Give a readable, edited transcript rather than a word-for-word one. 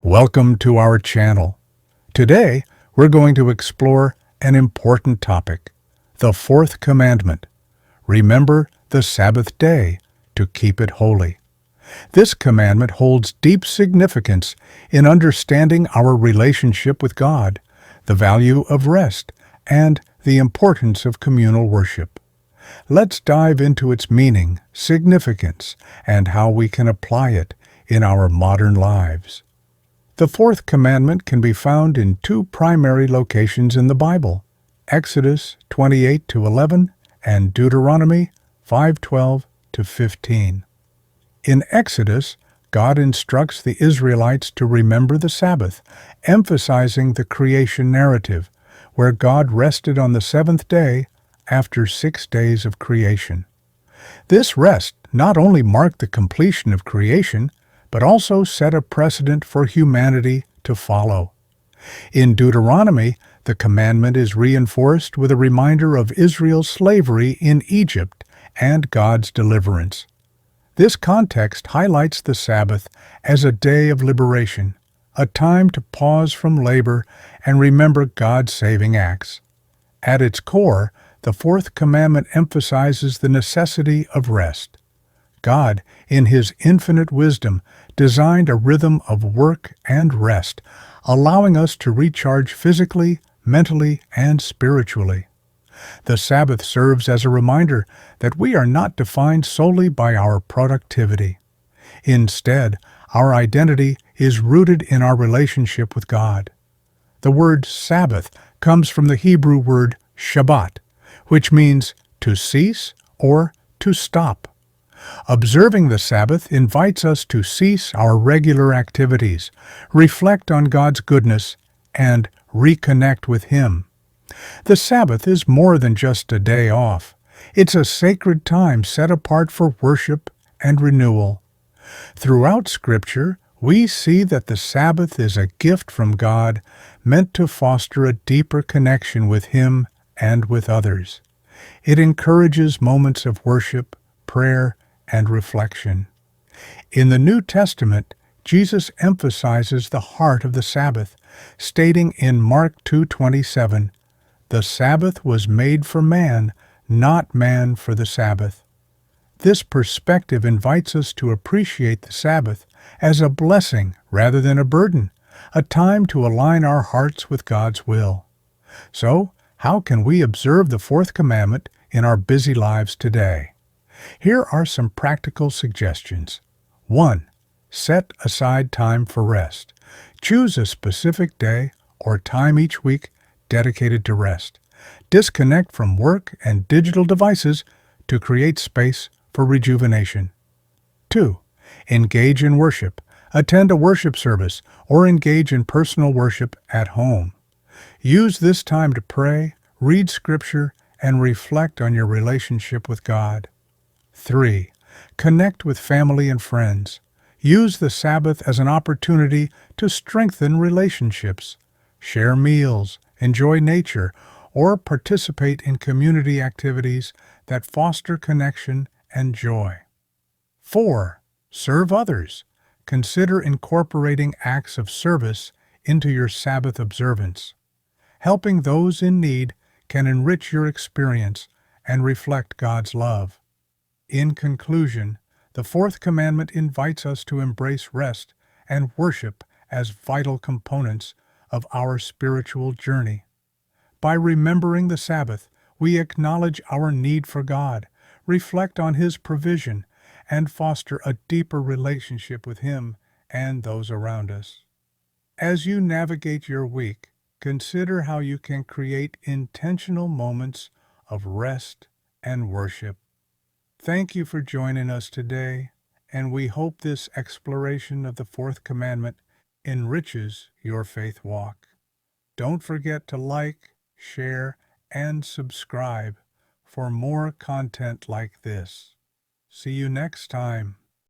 Welcome to our channel. Today, we're going to explore an important topic, the Fourth Commandment. Remember the Sabbath day to keep it holy. This commandment holds deep significance in understanding our relationship with God, the value of rest, and the importance of communal worship. Let's dive into its meaning, significance, and how we can apply it in our modern lives. The Fourth Commandment can be found in two primary locations in the Bible, Exodus 28-11 and Deuteronomy 5:12-15. In Exodus, God instructs the Israelites to remember the Sabbath, emphasizing the creation narrative, where God rested on the seventh day after 6 days of creation. This rest not only marked the completion of creation, but also set a precedent for humanity to follow. In Deuteronomy, the commandment is reinforced with a reminder of Israel's slavery in Egypt and God's deliverance. This context highlights the Sabbath as a day of liberation, a time to pause from labor and remember God's saving acts. At its core, the Fourth Commandment emphasizes the necessity of rest. God, in His infinite wisdom, designed a rhythm of work and rest, allowing us to recharge physically, mentally, and spiritually. The Sabbath serves as a reminder that we are not defined solely by our productivity. Instead, our identity is rooted in our relationship with God. The word Sabbath comes from the Hebrew word Shabbat, which means to cease or to stop. Observing the Sabbath invites us to cease our regular activities, reflect on God's goodness, and reconnect with Him. The Sabbath is more than just a day off. It's a sacred time set apart for worship and renewal. Throughout Scripture, we see that the Sabbath is a gift from God meant to foster a deeper connection with Him and with others. It encourages moments of worship, prayer, and reflection. In the New Testament, Jesus emphasizes the heart of the Sabbath, stating in Mark 2:27, "The Sabbath was made for man, not man for the Sabbath." This perspective invites us to appreciate the Sabbath as a blessing rather than a burden, a time to align our hearts with God's will. So, how can we observe the Fourth Commandment in our busy lives today? Here are some practical suggestions. 1. Set aside time for rest. Choose a specific day or time each week dedicated to rest. Disconnect from work and digital devices to create space for rejuvenation. 2. Engage in worship. Attend a worship service or engage in personal worship at home. Use this time to pray, read Scripture, and reflect on your relationship with God. 3. Connect with family and friends. Use the Sabbath as an opportunity to strengthen relationships. Share meals, enjoy nature, or participate in community activities that foster connection and joy. 4. Serve others. Consider incorporating acts of service into your Sabbath observance. Helping those in need can enrich your experience and reflect God's love. In conclusion, the Fourth Commandment invites us to embrace rest and worship as vital components of our spiritual journey. By remembering the Sabbath, we acknowledge our need for God, reflect on His provision, and foster a deeper relationship with Him and those around us. As you navigate your week, consider how you can create intentional moments of rest and worship. Thank you for joining us today, and we hope this exploration of the Fourth Commandment enriches your faith walk. Don't forget to like, share, and subscribe for more content like this. See you next time.